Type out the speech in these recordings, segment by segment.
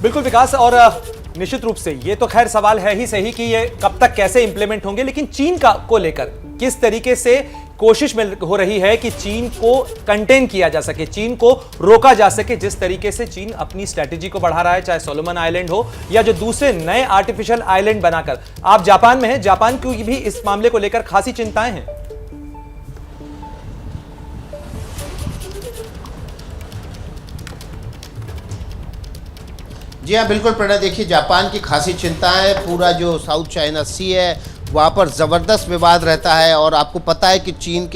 बिल्कुल विकास, और निश्चित रूप से ये तो खैर सवाल है ही सही कि ये कब तक कैसे इंप्लीमेंट होंगे, लेकिन चीन का को लेकर किस तरीके से कोशिश में हो रही है कि चीन को कंटेन किया जा सके, चीन को रोका जा सके। जिस तरीके से चीन अपनी स्ट्रैटेजी को बढ़ा रहा है, चाहे सोलोमन आइलैंड हो या जो दूसरे नए आर्टिफिशियल आइलैंड बनाकर। आप जापान में हैं, जापान की भी इस मामले को लेकर खासी चिंताएं हैं। जी हाँ, बिल्कुल प्रणय। देखिए, जापान की खासी चिंता है। पूरा जो साउथ चाइना सी है वहाँ पर ज़बरदस्त विवाद रहता है, और आपको पता है कि चीन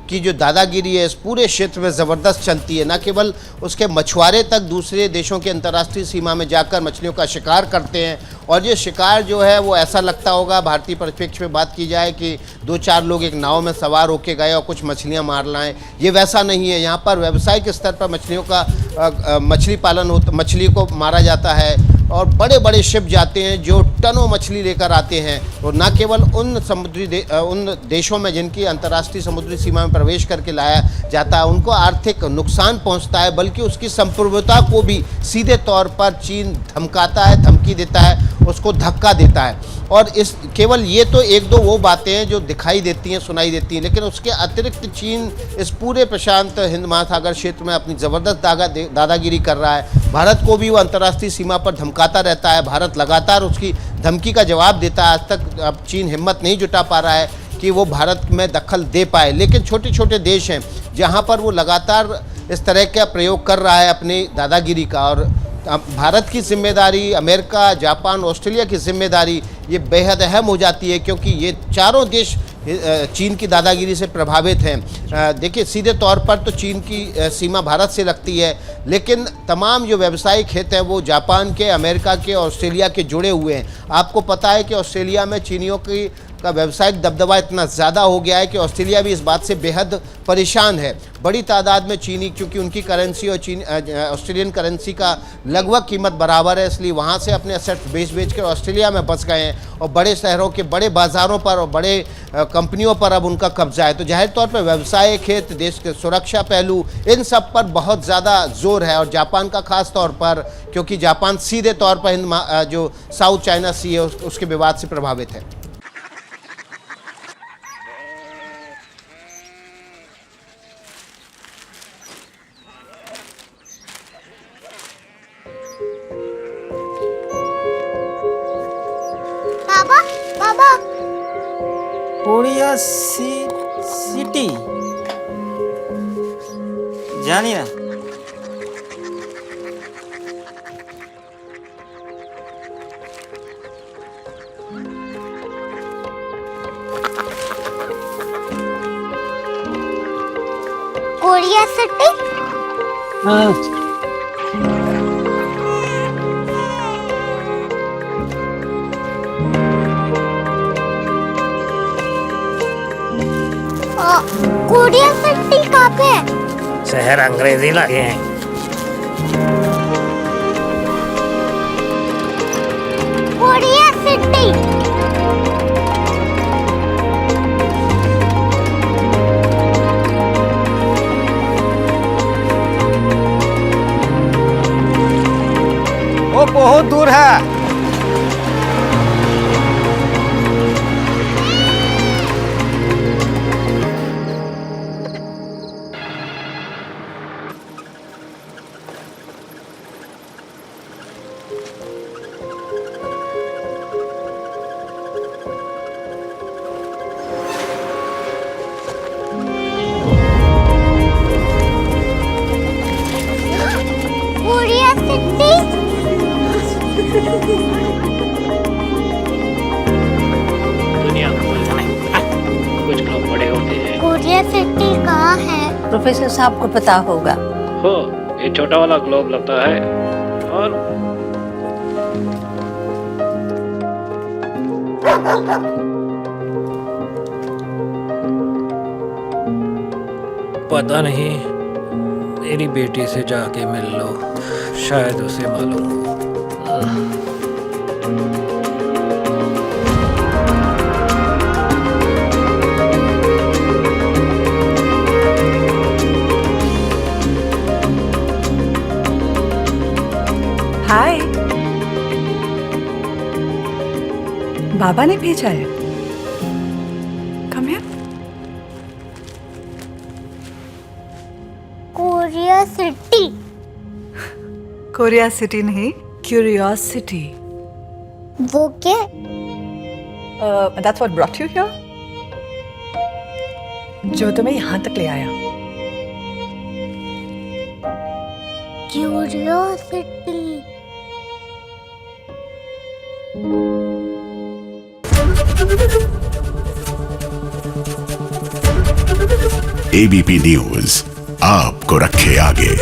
की जो दादागिरी है इस पूरे क्षेत्र में ज़बरदस्त चलती है। न केवल उसके मछुआरे तक दूसरे देशों की अंतर्राष्ट्रीय सीमा में जाकर मछलियों का शिकार करते हैं, और ये शिकार जो है वो ऐसा लगता होगा, भारतीय परिप्रेक्ष्य में बात की जाए, कि 2-4 लोग एक नाव में सवार होके गए और कुछ मछलियां मार लाएं। ये वैसा नहीं है। यहाँ पर व्यावसायिक स्तर पर मछलियों का मछली पालन होता, मछली को मारा जाता है, और बड़े बड़े शिप जाते हैं जो टनों मछली लेकर आते हैं। और न केवल उन देशों में जिनकी अंतर्राष्ट्रीय समुद्री सीमा में प्रवेश करके लाया जाता है उनको आर्थिक नुकसान पहुंचता है, बल्कि उसकी संप्रभुता को भी सीधे तौर पर चीन धमकाता है, धमकी देता है, उसको धक्का देता है। और इस केवल ये तो एक दो वो बातें हैं जो दिखाई देती हैं, सुनाई देती हैं, लेकिन उसके अतिरिक्त चीन इस पूरे प्रशांत हिंद महासागर क्षेत्र में अपनी ज़बरदस्त दादागिरी कर रहा है। भारत को भी वो अंतर्राष्ट्रीय सीमा पर धमकाता रहता है। भारत लगातार उसकी धमकी का जवाब देता है। आज तक अब चीन हिम्मत नहीं जुटा पा रहा है कि वो भारत में दखल दे पाए, लेकिन छोटे छोटे देश हैं जहाँ पर वो लगातार इस तरह का प्रयोग कर रहा है अपनी दादागिरी का। और भारत की जिम्मेदारी, अमेरिका, जापान, ऑस्ट्रेलिया की जिम्मेदारी ये बेहद अहम हो जाती है, क्योंकि ये चारों देश चीन की दादागिरी से प्रभावित हैं। देखिए, सीधे तौर पर तो चीन की सीमा भारत से लगती है, लेकिन तमाम जो व्यावसायिक हित हैं वो जापान के, अमेरिका के, ऑस्ट्रेलिया के जुड़े हुए हैं। आपको पता है कि ऑस्ट्रेलिया में चीनियों का व्यावसायिक दबदबा इतना ज़्यादा हो गया है कि ऑस्ट्रेलिया भी इस बात से बेहद परेशान है। बड़ी तादाद में चीनी, क्योंकि उनकी करेंसी और ऑस्ट्रेलियन करेंसी का लगभग कीमत बराबर है, इसलिए वहाँ से अपने असेट्स बेच कर ऑस्ट्रेलिया में बस गए हैं, और बड़े शहरों के बड़े बाज़ारों पर और बड़े कंपनियों पर अब उनका कब्जा है। तो जाहिर तौर पर व्यावसायिक हित, देश के सुरक्षा पहलू, इन सब पर बहुत ज़्यादा जोर है। और जापान का खास तौर पर, क्योंकि जापान सीधे तौर पर जो साउथ चाइना सी है उसके विवाद से प्रभावित है। कोरिया सिटी जानी ना। Korea city? हाँ। कोरिया सिटी कहाँ पे है? शहर अंग्रेजी लगे हैं। Korea city. वो बहुत दूर है। Korea city? दुनिया कुछ लोग बड़े होते हैं। कोरिया सिटी कहाँ है? प्रोफेसर साहब को पता होगा। हो, ये छोटा वाला ग्लोब लगता है, और पता नहीं, मेरी बेटी से जाके मिल लो, शायद उसे मालूम हो। हाय। बाबा ने भेजा है। Come here. Korea city. Korea city नहीं, क्यूरियोसिटी। वो क्या? That's what brought you here? जो तुम्हें यहाँ तक ले आया। क्यूरियोसिटी। एबीपी न्यूज आपको रखे आगे।